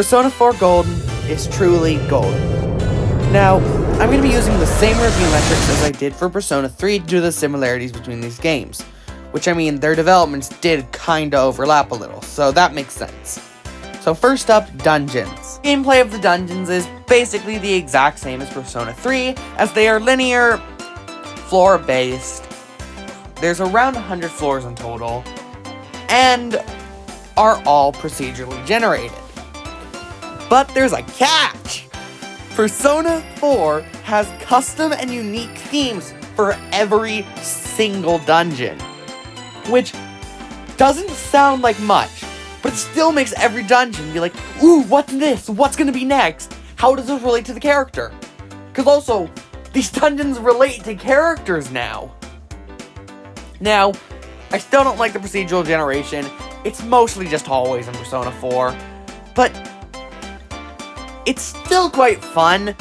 Persona 4 Golden is truly golden. Now, I'm going to be using the same review metrics as I did for Persona 3 due to the similarities between these games. Which, I mean, their developments did kinda overlap a little, so that makes sense. So first up, dungeons. Gameplay of the dungeons is basically the exact same as Persona 3, as they are linear, floor-based. There's around 100 floors in total, and are all procedurally generated. But there's a catch! Persona 4 has custom and unique themes for every single dungeon. Which doesn't sound like much, but it still makes every dungeon be like, ooh, what's this? What's gonna be next? How does this relate to the character? Because also, these dungeons relate to characters now. Now, I still don't like the procedural generation. It's mostly just hallways in Persona 4, but it's still quite fun,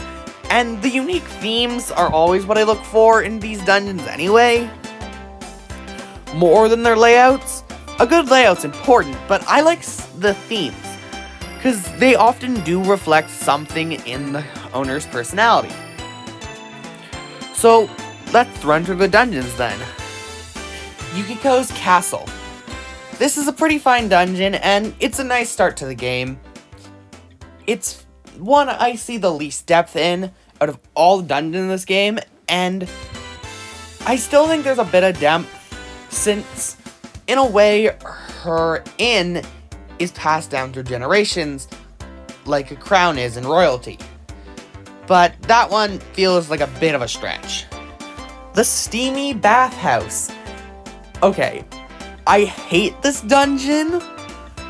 and the unique themes are always what I look for in these dungeons anyway. More than their layouts. A good layout's important, but I like the themes, because they often do reflect something in the owner's personality. So, let's run through the dungeons then. Yukiko's Castle. This is a pretty fine dungeon, and it's a nice start to the game. It's one I see the least depth in out of all the dungeons in this game, and I still think there's a bit of depth, since, in a way, her inn is passed down through generations, like a crown is in royalty. But that one feels like a bit of a stretch. The Steamy Bathhouse. Okay, I hate this dungeon,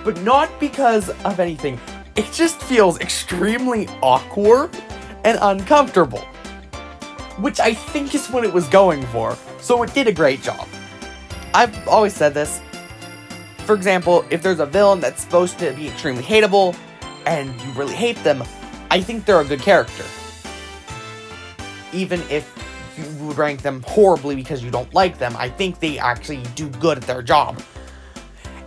but not because of anything. It just feels extremely awkward and uncomfortable, which I think is what it was going for, so it did a great job. I've always said this. For example, if there's a villain that's supposed to be extremely hateable, and you really hate them, I think they're a good character. Even if you would rank them horribly because you don't like them, I think they actually do good at their job.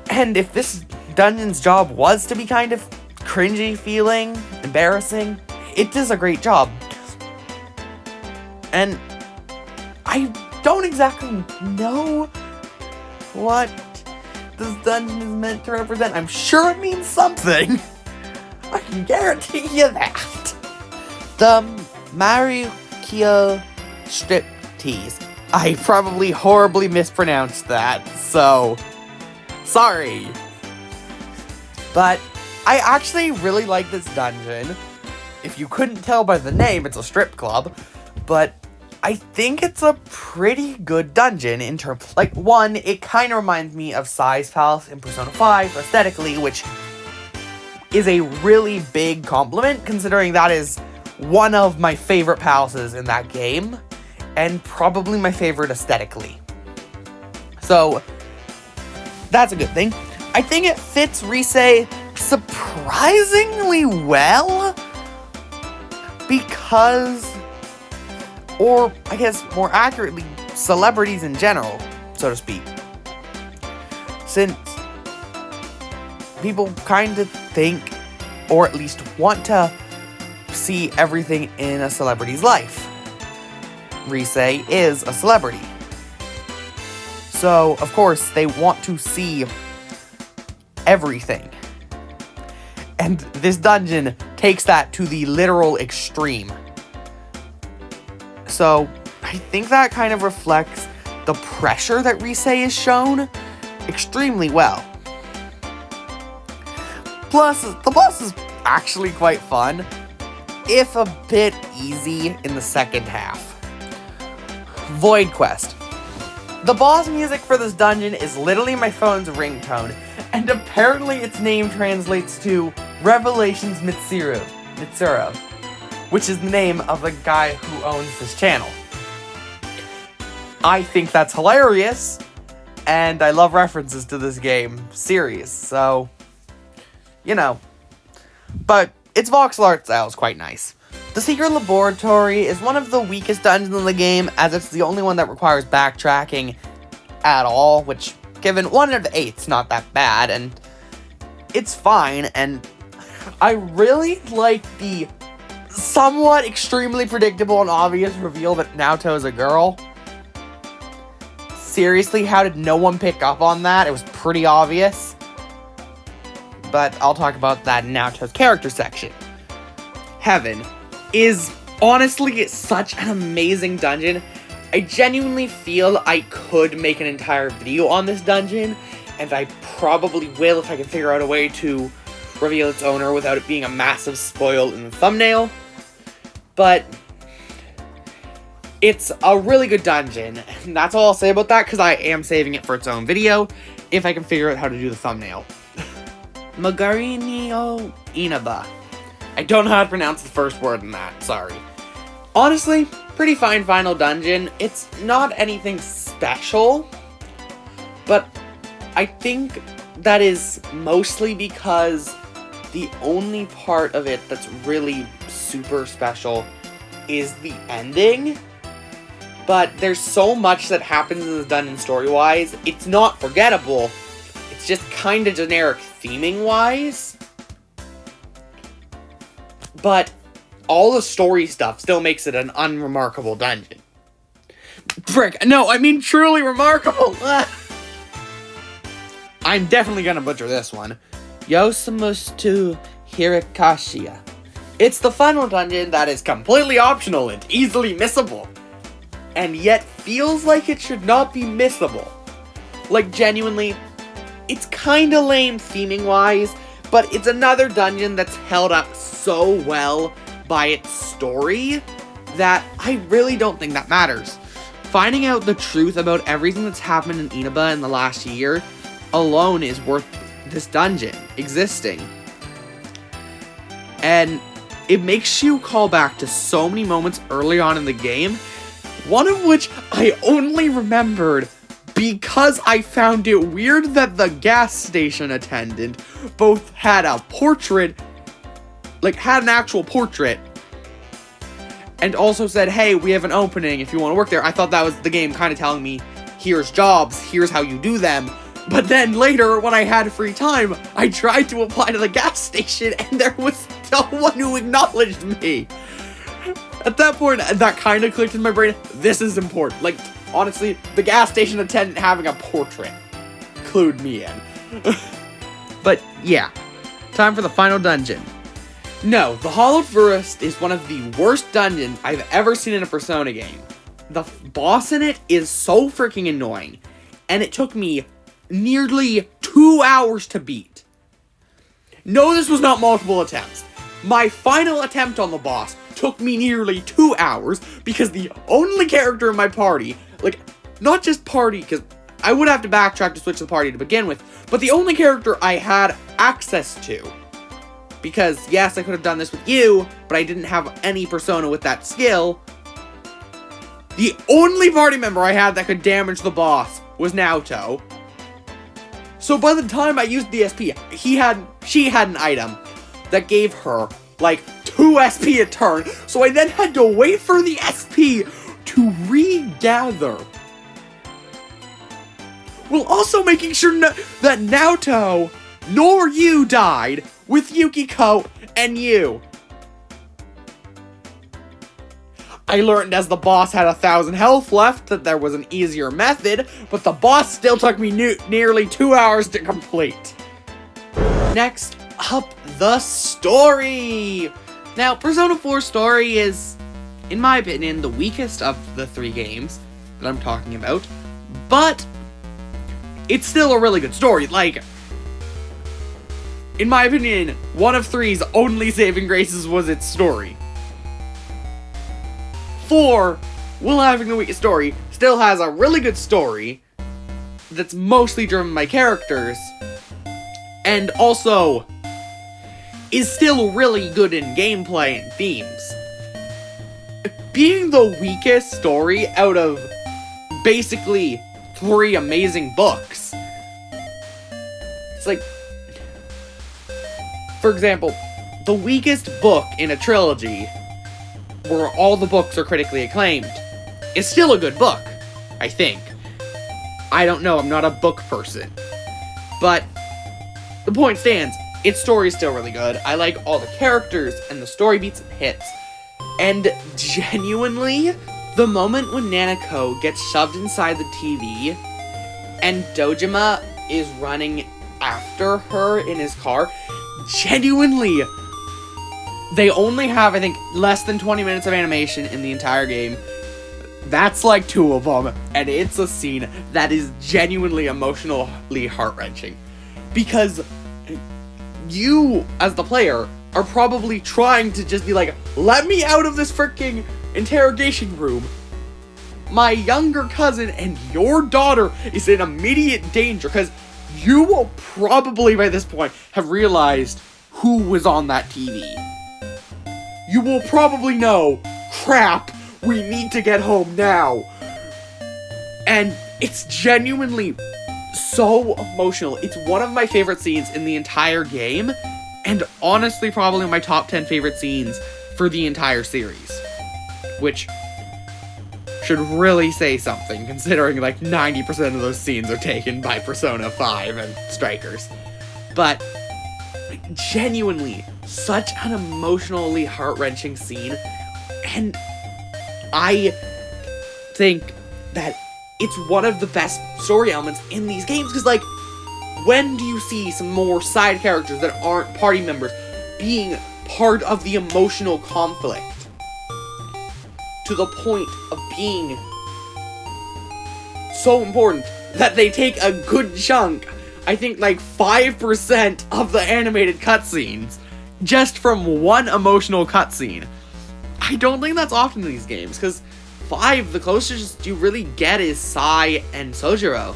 And if this dungeon's job was to be kind of cringy feeling, embarrassing, it does a great job. And I don't exactly know what this dungeon is meant to represent. I'm sure it means something. I can guarantee you that. The Manico striptease. I probably horribly mispronounced that, so sorry. But I actually really like this dungeon. If you couldn't tell by the name, it's a strip club, but I think it's a pretty good dungeon in terms, like, one, it kind of reminds me of Sai's Palace in Persona 5 aesthetically, which is a really big compliment, considering that is one of my favorite palaces in that game, and probably my favorite aesthetically. So, that's a good thing. I think it fits Rise surprisingly well, because, or I guess more accurately, celebrities in general, so to speak. Since people kind of think, or at least want to see everything in a celebrity's life. Rise is a celebrity. So, of course, they want to see everything. And this dungeon takes that to the literal extreme. So, I think that kind of reflects the pressure that Rise is shown extremely well. Plus, the boss is actually quite fun, if a bit easy in the second half. Void Quest. The boss music for this dungeon is literally my phone's ringtone, and apparently its name translates to Revelations Mitsuru, which is the name of the guy who owns this channel. I think that's hilarious, and I love references to this game series, so, you know. But its voxel art style is quite nice. The Secret Laboratory is one of the weakest dungeons in the game, as it's the only one that requires backtracking at all, which, given 1 out of 8's not that bad, and it's fine, and I really like the somewhat extremely predictable and obvious reveal that Naoto is a girl. Seriously, how did no one pick up on that? It was pretty obvious. But I'll talk about that in Naoto's character section. Heaven is honestly such an amazing dungeon. I genuinely feel I could make an entire video on this dungeon, and I probably will if I can figure out a way to reveal its owner without it being a massive spoil in the thumbnail. But it's a really good dungeon, and that's all I'll say about that, because I am saving it for its own video, if I can figure out how to do the thumbnail. Magarinio Inaba. I don't know how to pronounce the first word in that, sorry. Honestly, pretty fine final dungeon. It's not anything special, but I think that is mostly because the only part of it that's really super special is the ending. But there's so much that happens in this dungeon story-wise, it's not forgettable. It's just kind of generic theming-wise. But all the story stuff still makes it an unremarkable dungeon. Frick, no, I mean truly remarkable! I'm definitely gonna butcher this one. Yosamustu Hirikashiya. It's the final dungeon that is completely optional and easily missable, and yet feels like it should not be missable. Like, genuinely, it's kinda lame theming-wise, but it's another dungeon that's held up so well by its story that I really don't think that matters. Finding out the truth about everything that's happened in Inaba in the last year alone is worth this dungeon existing. And it makes you call back to so many moments early on in the game, one of which I only remembered because I found it weird that the gas station attendant both had a portrait, like had an actual portrait, and also said, hey, we have an opening if you want to work there. I thought that was the game kind of telling me, here's jobs, here's how you do them. But then later, when I had free time, I tried to apply to the gas station, and there was no one who acknowledged me. At that point, that kind of clicked in my brain. This is important. Like, honestly, the gas station attendant having a portrait clued me in. But yeah, time for the final dungeon. No, the Hollowed Forest is one of the worst dungeons I've ever seen in a Persona game. The boss in it is so freaking annoying, and it took me nearly 2 hours to beat. No, this was not multiple attempts. My final attempt on the boss took me nearly 2 hours because the only character in my party, like, not just party, because I would have to backtrack to switch the party to begin with, but the only character I had access to, because yes, I could have done this with you, but I didn't have any Persona with that skill, the only party member I had that could damage the boss was Naoto. So by the time I used the SP, she had an item that gave her, like, 2 SP a turn, so I then had to wait for the SP to regather. While also making sure that Naoto nor you died with Yukiko and you. I learned as the boss had 1,000 health left that there was an easier method, but the boss still took me nearly 2 hours to complete. Next up, the story! Now, Persona 4 story is, in my opinion, the weakest of the 3 games that I'm talking about, but it's still a really good story. Like, in my opinion, one of 3's only saving graces was its story. 4, while having the weakest story, still has a really good story that's mostly driven by characters, and also is still really good in gameplay and themes. Being the weakest story out of basically 3 amazing books. It's like, for example, the weakest book in a trilogy, where all the books are critically acclaimed, is still a good book, I think. I don't know, I'm not a book person. But the point stands, its story is still really good. I like all the characters, and the story beats and hits. And genuinely, the moment when Manico gets shoved inside the TV, and Dojima is running after her in his car, genuinely, they only have, I think, less than 20 minutes of animation in the entire game. That's like 2 of them, and it's a scene that is genuinely emotionally heart-wrenching. Because you, as the player, are probably trying to just be like, let me out of this freaking interrogation room. My younger cousin and your daughter is in immediate danger, because you will probably, by this point, have realized who was on that TV. You will probably know, crap, we need to get home now. And it's genuinely so emotional. It's one of my favorite scenes in the entire game, and honestly probably my top 10 favorite scenes for the entire series. Which should really say something, considering like 90% of those scenes are taken by Persona 5 and Strikers. But genuinely, such an emotionally heart-wrenching scene, and I think that it's one of the best story elements in these games, because, like, when do you see some more side characters that aren't party members being part of the emotional conflict to the point of being so important that they take a good chunk, I think like 5% of the animated cutscenes, just from one emotional cutscene? I don't think that's often in these games, because 5, the closest you really get is Sai and Sojiro.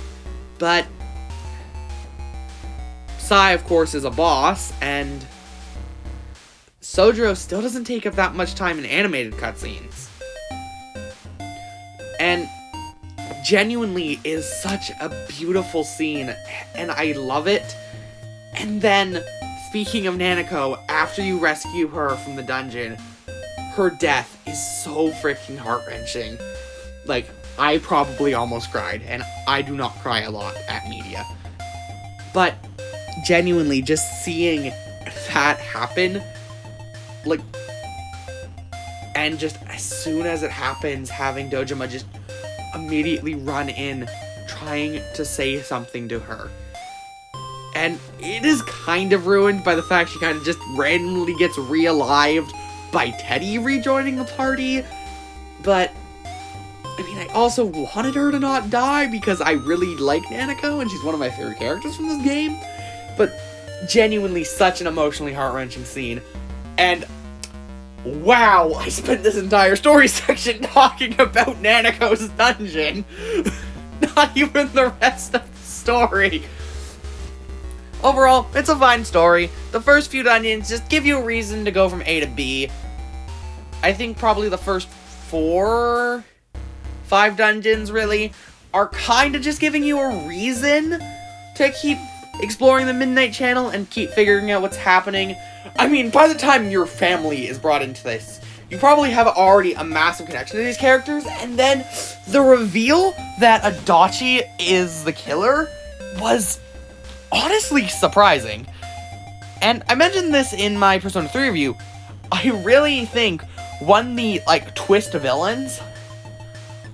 But Sai, of course, is a boss, and Sojiro still doesn't take up that much time in animated cutscenes. And genuinely is such a beautiful scene, and I love it. And then, speaking of Manico, after you rescue her from the dungeon, her death is so freaking heart-wrenching. Like, I probably almost cried, and I do not cry a lot at media. But genuinely, just seeing that happen, like, and just as soon as it happens, having Dojima just immediately run in, trying to say something to her. And it is kind of ruined by the fact she kind of just randomly gets re-alived by Teddy rejoining the party. But, I mean, I also wanted her to not die because I really like Manico and she's one of my favorite characters from this game. But genuinely such an emotionally heart-wrenching scene. And wow, I spent this entire story section talking about Nanako's dungeon. Not even the rest of the story. Overall, it's a fine story. The first few dungeons just give you a reason to go from A to B. I think probably the first 4, 5 dungeons, really, are kind of just giving you a reason to keep exploring the Midnight Channel and keep figuring out what's happening. I mean, by the time your family is brought into this, you probably have already a massive connection to these characters, and then the reveal that Adachi is the killer was honestly surprising. And I mentioned this in my Persona 3 review. I really think when the, like, twist villains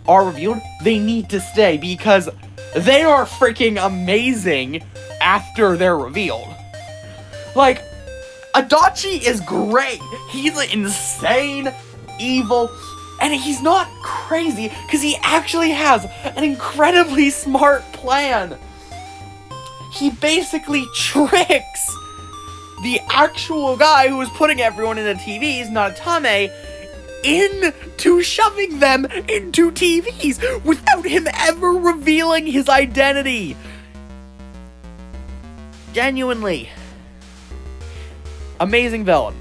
are revealed, they need to stay, because they are freaking amazing after they're revealed. Like, Adachi is great. He's insane, evil, and he's not crazy, because he actually has an incredibly smart plan. He basically tricks the actual guy who was putting everyone in the TVs, Natame, into shoving them into TVs without him ever revealing his identity. Genuinely. Amazing villain.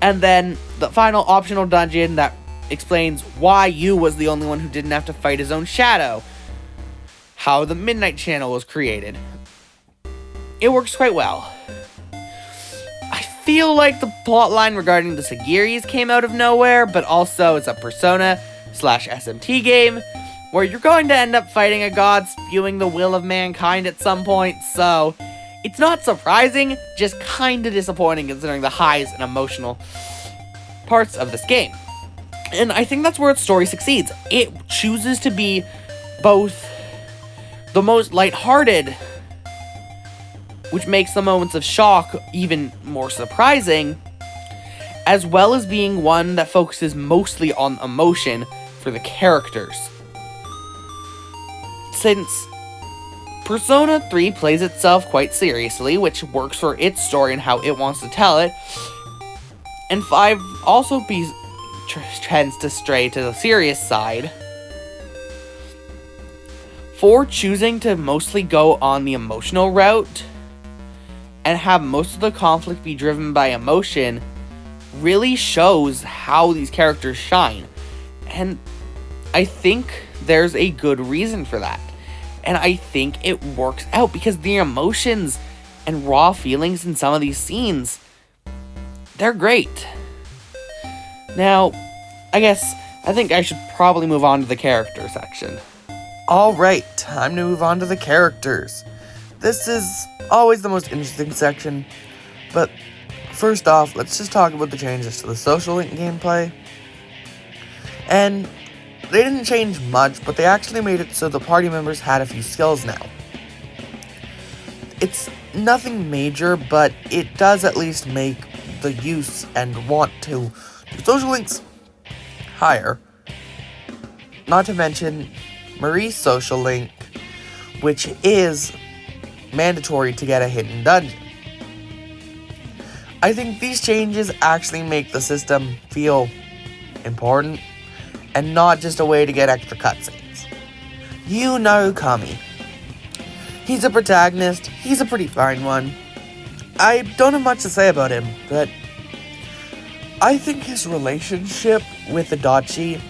And then the final optional dungeon that explains why Yu was the only one who didn't have to fight his own shadow. How the Midnight Channel was created. It works quite well. I feel like the plotline regarding the Sagiris came out of nowhere, but also it's a Persona/SMT game where you're going to end up fighting a god spewing the will of mankind at some point, so It's not surprising, just kinda disappointing considering the highs and emotional parts of this game. And I think that's where its story succeeds. It chooses to be both the most lighthearted, which makes the moments of shock even more surprising, as well as being one that focuses mostly on emotion for the characters. Since Persona 3 plays itself quite seriously, which works for its story and how it wants to tell it, and 5 also tends to stray to the serious side, 4 choosing to mostly go on the emotional route and have most of the conflict be driven by emotion really shows how these characters shine. And I think there's a good reason for that. And I think it works out because the emotions and raw feelings in some of these scenes, they're great. Now, I think I should probably move on to the character section. Alright, time to move on to the characters. This is always the most interesting section, but first off, let's just talk about the changes to the social link gameplay. And they didn't change much, but they actually made it so the party members had a few skills now. It's nothing major, but it does at least make the use and want to do social links higher. Not to mention Marie's social link, which is mandatory to get a hidden dungeon. I think these changes actually make the system feel important and not just a way to get extra cutscenes. You know Kami. He's a protagonist, he's a pretty fine one. I don't have much to say about him, but I think his relationship with Adachi,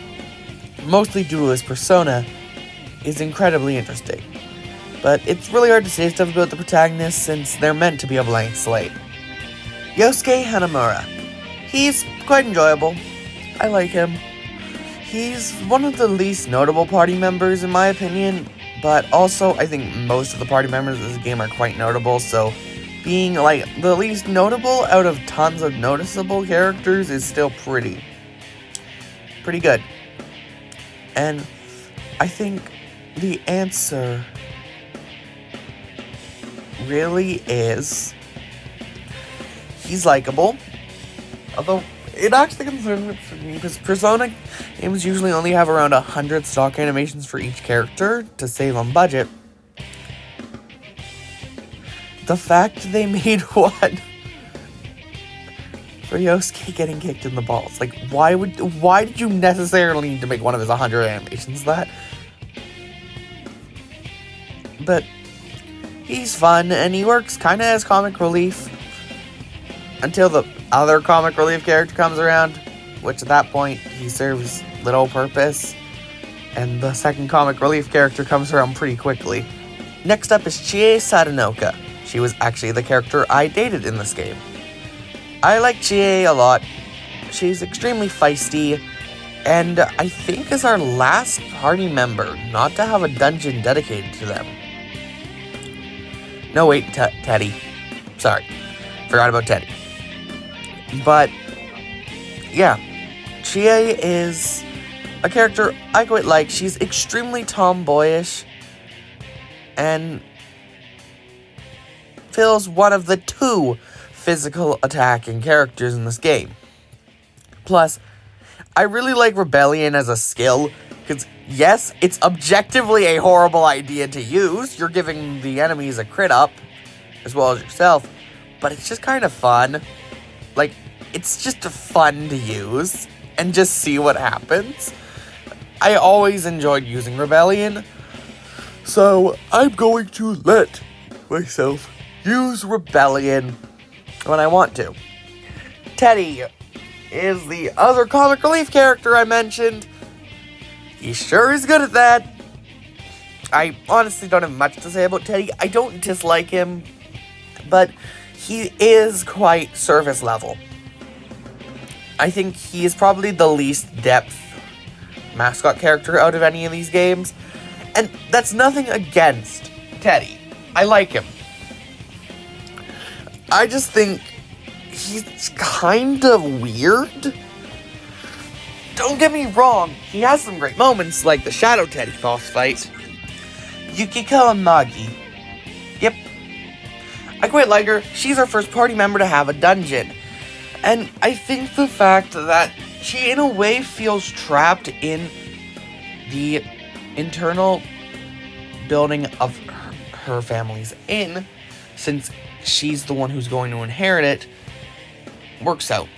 mostly due to his persona, is incredibly interesting. But it's really hard to say stuff about the protagonists since they're meant to be a blank slate. Yosuke Hanamura. He's quite enjoyable. I like him. He's one of the least notable party members in my opinion, but also I think most of the party members of this game are quite notable, so being like the least notable out of tons of noticeable characters is still pretty good. And I think the answer really is he's likable, although it actually concerns me because Persona games usually only have around 100 stock animations for each character to save on budget. The fact they made one for Yosuke getting kicked in the balls, like why did you necessarily need to make one of his 100 animations that? But he's fun, and he works kind of as comic relief until the other comic relief character comes around, which at that point, he serves little purpose, and the second comic relief character comes around pretty quickly. Next up is Chie Sadanoka. She was actually the character I dated in this game. I like Chie a lot. She's extremely feisty, and I think is our last party member not to have a dungeon dedicated to them. No, wait, Teddy. Sorry. Forgot about Teddy. But, yeah. Chie is a character I quite like. She's extremely tomboyish and fills one of the 2 physical attacking characters in this game. Plus, I really like Rebellion as a skill, because yes, it's objectively a horrible idea to use. You're giving the enemies a crit up, as well as yourself, but it's just kind of fun. Like, it's just fun to use, and just see what happens. I always enjoyed using Rebellion, so I'm going to let myself use Rebellion when I want to. Teddy is the other comic relief character I mentioned. He sure is good at that. I honestly don't have much to say about Teddy. I don't dislike him, but he is quite surface level. I think he is probably the least depth mascot character out of any of these games, and that's nothing against Teddy. I like him. I just think he's kind of weird. Don't get me wrong, he has some great moments, like the Shadow Teddy boss fight. Yukiko and Magi. Yep. I quite like her. She's our first party member to have a dungeon. And I think the fact that she, in a way, feels trapped in the internal building of her family's inn, since she's the one who's going to inherit it, works out.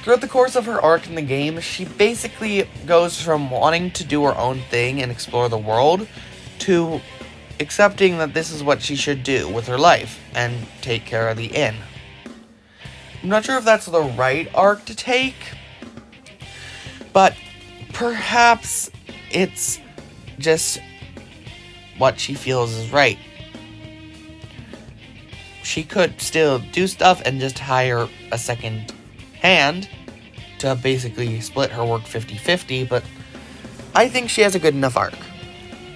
Throughout the course of her arc in the game, she basically goes from wanting to do her own thing and explore the world to accepting that this is what she should do with her life and take care of the inn. I'm not sure if that's the right arc to take, but perhaps it's just what she feels is right. She could still do stuff and just hire a second hand to basically split her work 50-50, but I think she has a good enough arc.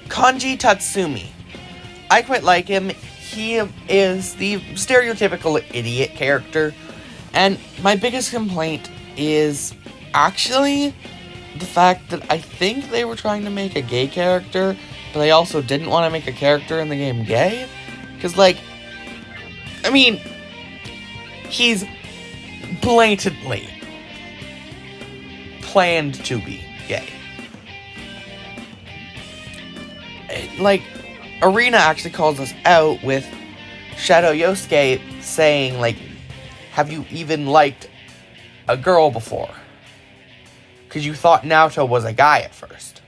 Kanji Tatsumi. I quite like him. He is the stereotypical idiot character, and my biggest complaint is actually the fact that I think they were trying to make a gay character, but they also didn't want to make a character in the game gay, because, like, I mean, he's blatantly planned to be gay. Like, Arena actually calls us out with Shadow Yosuke saying, like, have you even liked a girl before? Because you thought Naoto was a guy at first.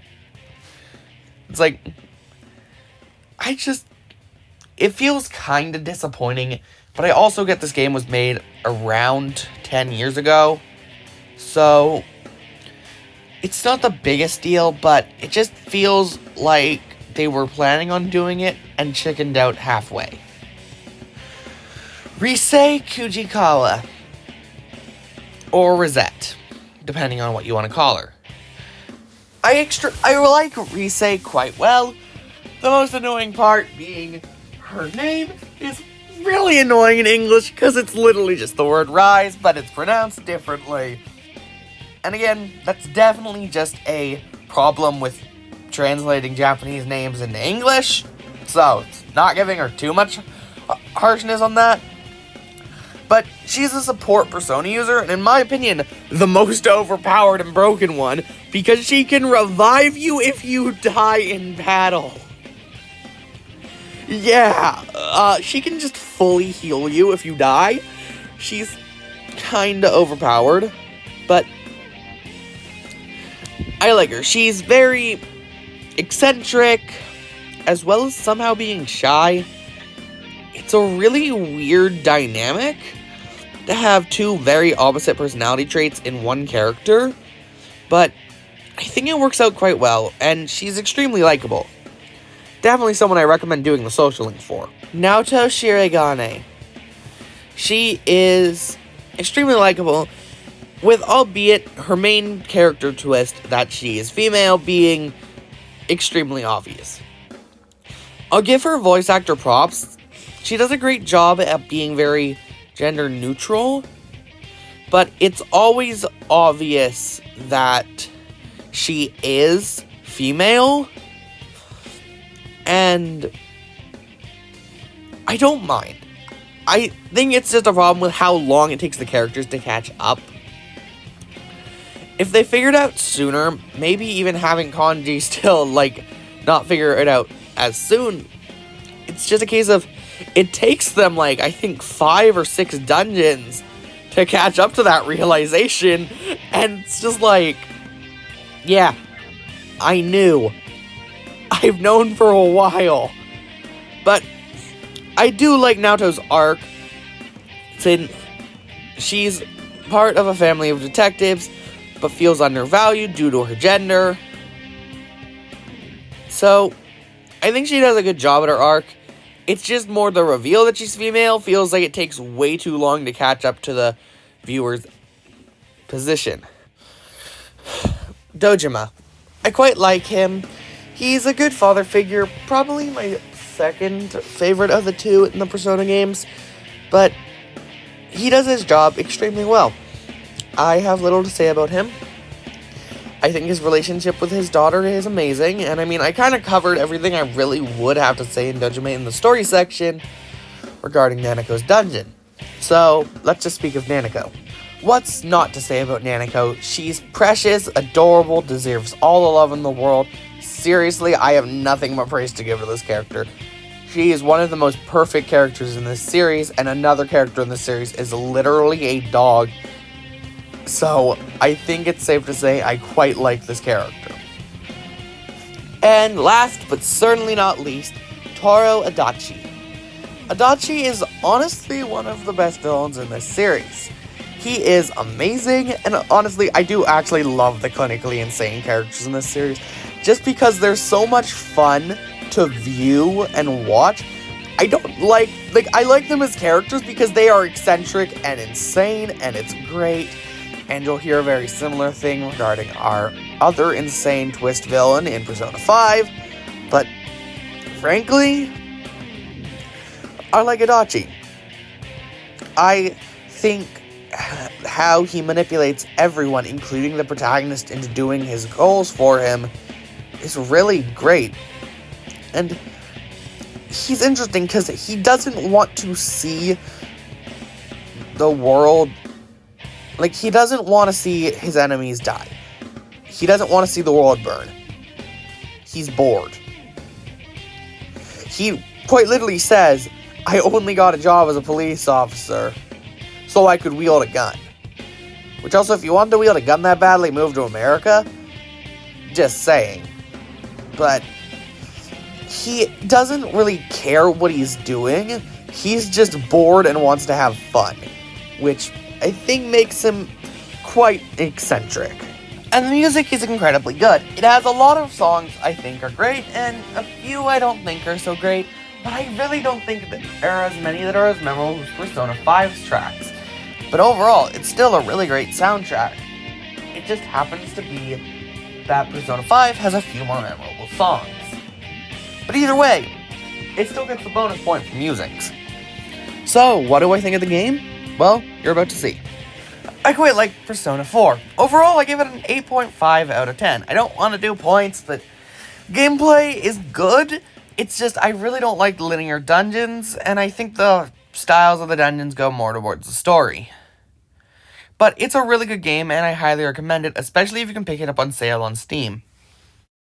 It's like, it feels kind of disappointing, but I also get this game was made around 10 years ago, so it's not the biggest deal, but it just feels like they were planning on doing it and chickened out halfway. Rise Kujikawa, or Rosette, depending on what you want to call her. I like Rise quite well. The most annoying part being her name is really annoying in English because it's literally just the word rise, but it's pronounced differently. And again, that's definitely just a problem with translating Japanese names into English, so it's not giving her too much harshness on that. But she's a support Persona user, and in my opinion, the most overpowered and broken one, because she can revive you if you die in battle. Yeah, she can just fully heal you if you die. She's kinda overpowered, but I like her. She's very eccentric, as well as somehow being shy. It's a really weird dynamic to have two very opposite personality traits in one character, but I think it works out quite well, and she's extremely likable. Definitely someone I recommend doing the social link for. Naoto Shiragane. She is extremely likable, with albeit her main character twist that she is female being extremely obvious. I'll give her voice actor props. She does a great job at being very gender neutral, but it's always obvious that she is female, and I don't mind. I think it's just a problem with how long it takes the characters to catch up. If they figured it out sooner, maybe even having Kanji still, like, not figure it out as soon, it's just a case of, it takes them, like, I think 5 or 6 dungeons to catch up to that realization, and it's just like, yeah, I knew. I've known for a while. But I do like Naoto's arc, since she's part of a family of detectives, but feels undervalued due to her gender. So, I think she does a good job at her arc. It's just more the reveal that she's female feels like it takes way too long to catch up to the viewer's position. Dojima. I quite like him. He's a good father figure, probably my second favorite of the two in the Persona games. but he does his job extremely well. I have little to say about him. I think his relationship with his daughter is amazing, and I mean, I kind of covered everything I really would have to say in Dungeon Mate in the story section regarding Nanico's dungeon. So, let's just speak of Manico. What's not to say about Manico? She's precious, adorable, deserves all the love in the world. Seriously, I have nothing but praise to give to this character. She is one of the most perfect characters in this series, and another character in this series is literally a dog. So, I think it's safe to say I quite like this character. And last, but certainly not least, Taro Adachi. Adachi is honestly one of the best villains in this series. He is amazing, and honestly, I do actually love the clinically insane characters in this series, just because they're so much fun to view and watch. I like them as characters because they are eccentric and insane, and it's great. And you'll hear a very similar thing regarding our other insane twist villain in Persona 5. But, frankly, I like Adachi. I think how he manipulates everyone, including the protagonist, into doing his goals for him is really great. And he's interesting because he doesn't want to see the world. Like, he doesn't want to see his enemies die. He doesn't want to see the world burn. He's bored. He quite literally says, I only got a job as a police officer so I could wield a gun. Which also, if you wanted to wield a gun that badly, move to America. Just saying. But he doesn't really care what he's doing. He's just bored and wants to have fun. Which I think makes him quite eccentric. And the music is incredibly good. It has a lot of songs I think are great, and a few I don't think are so great, but I really don't think that there are as many that are as memorable as Persona 5's tracks. But overall, it's still a really great soundtrack. It just happens to be that Persona 5 has a few more memorable songs. But either way, it still gets the bonus point for musics. So, what do I think of the game? Well, you're about to see. I quite like Persona 4. Overall, I give it an 8.5 out of 10. I don't want to do points, but gameplay is good. It's just, I really don't like linear dungeons, and I think the styles of the dungeons go more towards the story. But it's a really good game, and I highly recommend it, especially if you can pick it up on sale on Steam.